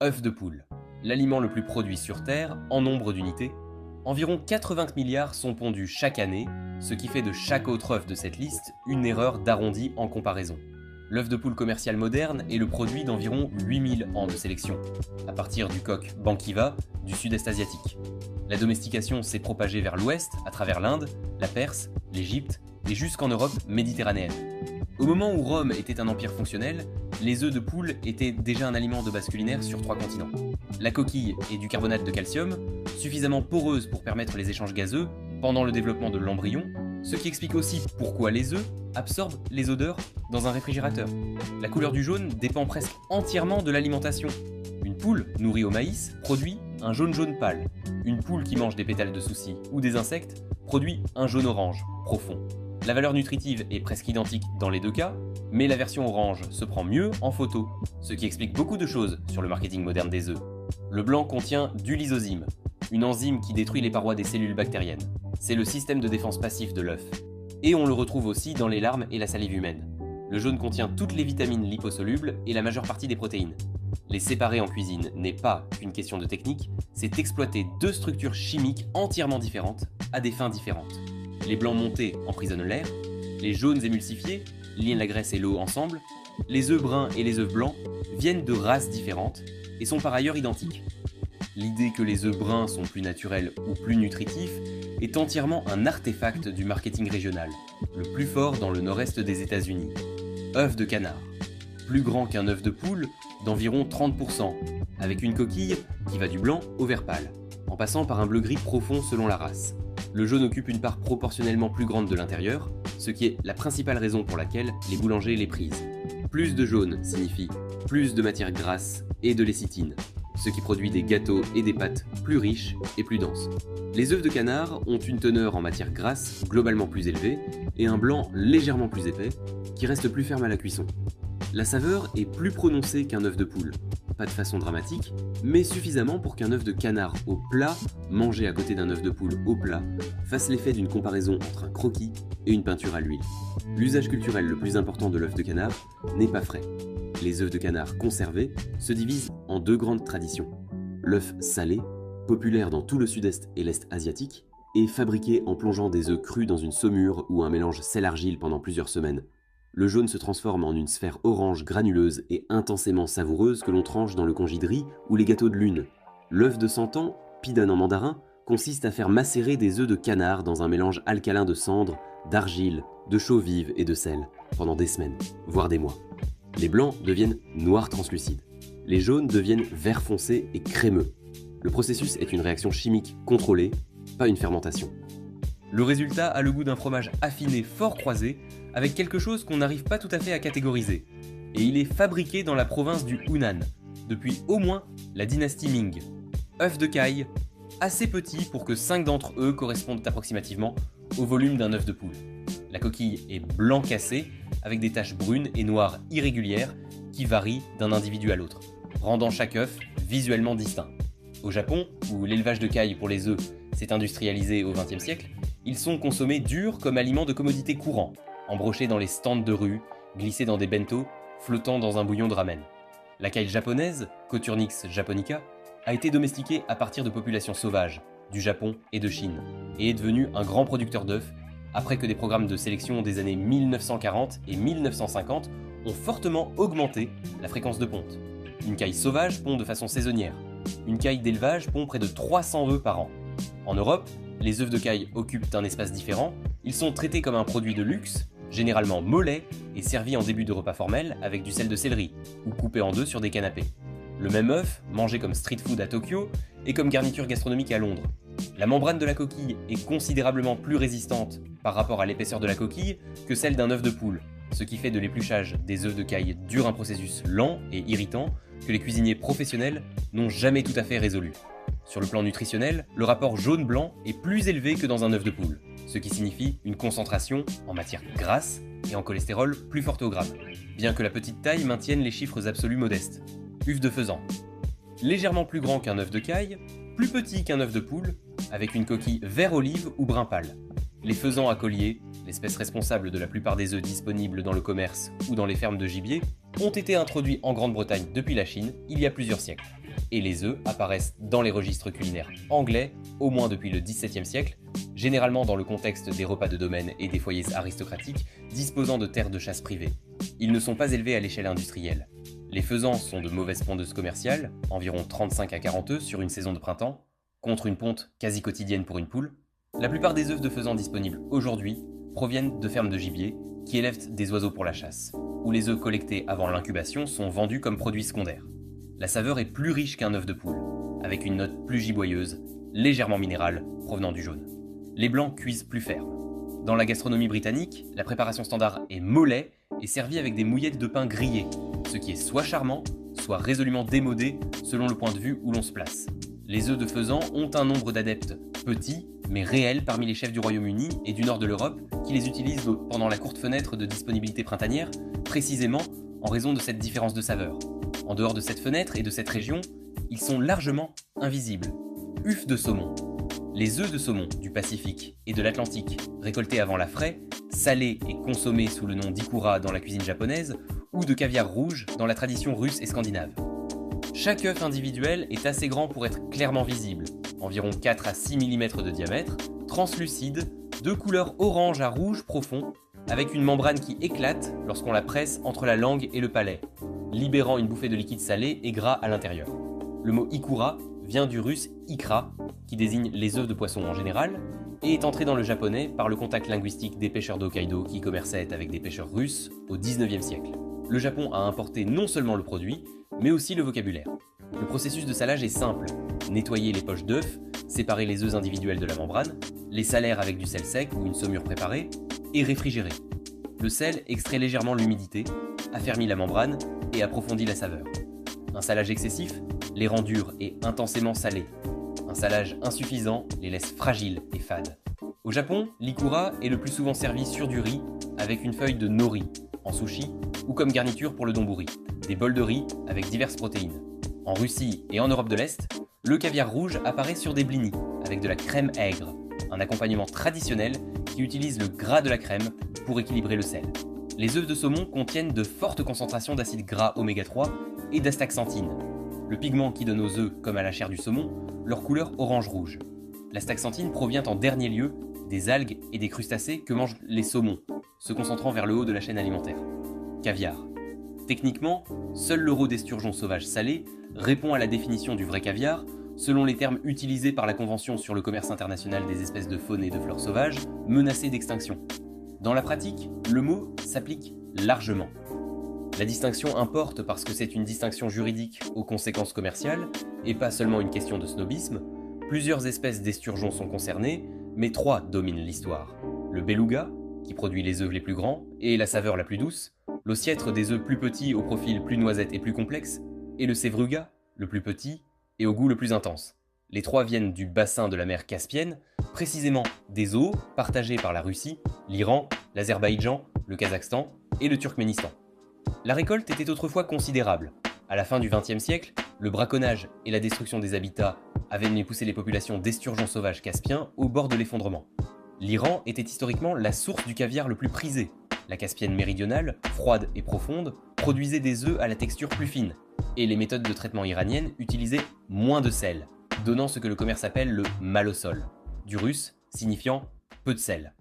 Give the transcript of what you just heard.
œufs de poule, l'aliment le plus produit sur Terre en nombre d'unités. Environ 80 milliards sont pondus chaque année, ce qui fait de chaque autre œuf de cette liste une erreur d'arrondi en comparaison. L'œuf de poule commercial moderne est le produit d'environ 8000 ans de sélection, à partir du coq Bankiva du sud-est asiatique. La domestication s'est propagée vers l'ouest à travers l'Inde, la Perse, l'Égypte et jusqu'en Europe méditerranéenne. Au moment où Rome était un empire fonctionnel, les œufs de poule étaient déjà un aliment de base culinaire sur 3 continents. La coquille est du carbonate de calcium, suffisamment poreuse pour permettre les échanges gazeux pendant le développement de l'embryon, ce qui explique aussi pourquoi les œufs absorbent les odeurs dans un réfrigérateur. La couleur du jaune dépend presque entièrement de l'alimentation. Une poule nourrie au maïs produit un jaune pâle. Une poule qui mange des pétales de soucis ou des insectes produit un jaune orange profond. La valeur nutritive est presque identique dans les deux cas, mais la version orange se prend mieux en photo, ce qui explique beaucoup de choses sur le marketing moderne des œufs. Le blanc contient du lysozyme, une enzyme qui détruit les parois des cellules bactériennes. C'est le système de défense passif de l'œuf. Et on le retrouve aussi dans les larmes et la salive humaine. Le jaune contient toutes les vitamines liposolubles et la majeure partie des protéines. Les séparer en cuisine n'est pas qu'une question de technique, c'est exploiter deux structures chimiques entièrement différentes à des fins différentes. Les blancs montés emprisonnent l'air, les jaunes émulsifiés lient la graisse et l'eau ensemble, les œufs bruns et les œufs blancs viennent de races différentes et sont par ailleurs identiques. L'idée que les œufs bruns sont plus naturels ou plus nutritifs est entièrement un artefact du marketing régional, le plus fort dans le nord-est des États-Unis. œuf de canard, plus grand qu'un œuf de poule d'environ 30%, avec une coquille qui va du blanc au vert pâle, en passant par un bleu-gris profond selon la race. Le jaune occupe une part proportionnellement plus grande de l'intérieur, ce qui est la principale raison pour laquelle les boulangers les prisent. Plus de jaune signifie plus de matière grasse et de lécithine, ce qui produit des gâteaux et des pâtes plus riches et plus denses. Les œufs de canard ont une teneur en matière grasse globalement plus élevée et un blanc légèrement plus épais qui reste plus ferme à la cuisson. La saveur est plus prononcée qu'un œuf de poule, pas de façon dramatique, mais suffisamment pour qu'un œuf de canard au plat, mangé à côté d'un œuf de poule au plat, fasse l'effet d'une comparaison entre un croquis et une peinture à l'huile. L'usage culturel le plus important de l'œuf de canard n'est pas frais. Les œufs de canard conservés se divisent en deux grandes traditions. L'œuf salé, populaire dans tout le sud-est et l'est asiatique, est fabriqué en plongeant des œufs crus dans une saumure ou un mélange sel-argile pendant plusieurs semaines. Le jaune se transforme en une sphère orange granuleuse et intensément savoureuse que l'on tranche dans le congee de riz ou les gâteaux de lune. L'œuf de 100 ans, pidan en mandarin, consiste à faire macérer des œufs de canard dans un mélange alcalin de cendres, d'argile, de chaux vive et de sel, pendant des semaines, voire des mois. Les blancs deviennent noirs translucides. Les jaunes deviennent vert foncé et crémeux. Le processus est une réaction chimique contrôlée, pas une fermentation. Le résultat a le goût d'un fromage affiné fort croisé, avec quelque chose qu'on n'arrive pas tout à fait à catégoriser. Et il est fabriqué dans la province du Hunan, depuis au moins la dynastie Ming. œufs de caille, assez petits pour que 5 d'entre eux correspondent approximativement au volume d'un œuf de poule. La coquille est blanc cassé, avec des taches brunes et noires irrégulières qui varient d'un individu à l'autre, rendant chaque œuf visuellement distinct. Au Japon, où l'élevage de caille pour les œufs s'est industrialisé au XXe siècle, ils sont consommés durs comme aliments de commodité courant, embrochés dans les stands de rue, glissés dans des bento, flottant dans un bouillon de ramen. La caille japonaise, Coturnix japonica, a été domestiquée à partir de populations sauvages, du Japon et de Chine, et est devenue un grand producteur d'œufs, après que des programmes de sélection des années 1940 et 1950 ont fortement augmenté la fréquence de ponte. Une caille sauvage pond de façon saisonnière. Une caille d'élevage pond près de 300 œufs par an. En Europe, les œufs de caille occupent un espace différent, ils sont traités comme un produit de luxe, généralement mollet et servi en début de repas formel avec du sel de céleri, ou coupé en deux sur des canapés. Le même œuf, mangé comme street food à Tokyo, et comme garniture gastronomique à Londres. La membrane de la coquille est considérablement plus résistante par rapport à l'épaisseur de la coquille que celle d'un œuf de poule, ce qui fait de l'épluchage des œufs de caille dur un processus lent et irritant que les cuisiniers professionnels n'ont jamais tout à fait résolu. Sur le plan nutritionnel, le rapport jaune-blanc est plus élevé que dans un œuf de poule, ce qui signifie une concentration en matière grasse et en cholestérol plus forte au gramme, bien que la petite taille maintienne les chiffres absolus modestes. œuf de faisan. Légèrement plus grand qu'un œuf de caille, plus petit qu'un œuf de poule, avec une coquille vert olive ou brun pâle. Les faisans à collier, l'espèce responsable de la plupart des œufs disponibles dans le commerce ou dans les fermes de gibier, ont été introduits en Grande-Bretagne depuis la Chine il y a plusieurs siècles. et les œufs apparaissent dans les registres culinaires anglais au moins depuis le XVIIe siècle, généralement dans le contexte des repas de domaine et des foyers aristocratiques disposant de terres de chasse privées. Ils ne sont pas élevés à l'échelle industrielle. Les faisans sont de mauvaises pondeuses commerciales, environ 35 à 40 œufs sur une saison de printemps, contre une ponte quasi quotidienne pour une poule. La plupart des œufs de faisans disponibles aujourd'hui proviennent de fermes de gibier qui élèvent des oiseaux pour la chasse, où les œufs collectés avant l'incubation sont vendus comme produits secondaires. La saveur est plus riche qu'un œuf de poule, avec une note plus giboyeuse, légèrement minérale, provenant du jaune. Les blancs cuisent plus ferme. Dans la gastronomie britannique, la préparation standard est mollet et servie avec des mouillettes de pain grillées, ce qui est soit charmant, soit résolument démodé selon le point de vue où l'on se place. Les œufs de faisan ont un nombre d'adeptes petits, mais réels parmi les chefs du Royaume-Uni et du nord de l'Europe qui les utilisent pendant la courte fenêtre de disponibilité printanière, précisément en raison de cette différence de saveur. En dehors de cette fenêtre et de cette région, ils sont largement invisibles. Œufs de saumon. Les œufs de saumon du Pacifique et de l'Atlantique, récoltés avant la fraie, salés et consommés sous le nom d'ikura dans la cuisine japonaise, ou de caviar rouge dans la tradition russe et scandinave. Chaque œuf individuel est assez grand pour être clairement visible, environ 4 à 6 mm de diamètre, translucide, de couleur orange à rouge profond, avec une membrane qui éclate lorsqu'on la presse entre la langue et le palais, libérant une bouffée de liquide salé et gras à l'intérieur. Le mot ikura vient du russe ikra, qui désigne les œufs de poisson en général, et est entré dans le japonais par le contact linguistique des pêcheurs d'Hokkaido qui commerçaient avec des pêcheurs russes au XIXe siècle. Le Japon a importé non seulement le produit, mais aussi le vocabulaire. Le processus de salage est simple. Nettoyer les poches d'œufs, séparer les œufs individuels de la membrane, les salaire avec du sel sec ou une saumure préparée, et réfrigérer. Le sel extrait légèrement l'humidité, affermit la membrane et approfondit la saveur. Un salage excessif les rend durs et intensément salés. Un salage insuffisant les laisse fragiles et fades. Au Japon, l'ikura est le plus souvent servi sur du riz avec une feuille de nori, en sushi, ou comme garniture pour le donburi, des bols de riz avec diverses protéines. En Russie et en Europe de l'Est, le caviar rouge apparaît sur des blinis, avec de la crème aigre, un accompagnement traditionnel qui utilise le gras de la crème pour équilibrer le sel. Les œufs de saumon contiennent de fortes concentrations d'acides gras oméga 3 et d'astaxanthine, le pigment qui donne aux œufs, comme à la chair du saumon, leur couleur orange-rouge. L'astaxanthine provient en dernier lieu des algues et des crustacés que mangent les saumons, se concentrant vers le haut de la chaîne alimentaire. Caviar. Techniquement, seul le rôt d'esturgeon sauvage salé répond à la définition du vrai caviar, selon les termes utilisés par la Convention sur le commerce international des espèces de faune et de flore sauvages menacées d'extinction. Dans la pratique, le mot s'applique largement. La distinction importe parce que c'est une distinction juridique aux conséquences commerciales, et pas seulement une question de snobisme. Plusieurs espèces d'esturgeons sont concernées, mais 3 dominent l'histoire. Le beluga, qui produit les œufs les plus grands et la saveur la plus douce, l'ossiètre des œufs plus petits au profil plus noisette et plus complexe, et le sevruga, le plus petit et au goût le plus intense. Les 3 viennent du bassin de la mer Caspienne, précisément des eaux partagées par la Russie, l'Iran, l'Azerbaïdjan, le Kazakhstan et le Turkménistan. La récolte était autrefois considérable. À la fin du XXe siècle, le braconnage et la destruction des habitats avaient mis poussé les populations d'esturgeons sauvages caspiens au bord de l'effondrement. L'Iran était historiquement la source du caviar le plus prisé. La Caspienne méridionale, froide et profonde, produisait des œufs à la texture plus fine, et les méthodes de traitement iraniennes utilisaient moins de sel, donnant ce que le commerce appelle le mal au sol, du russe signifiant peu de sel.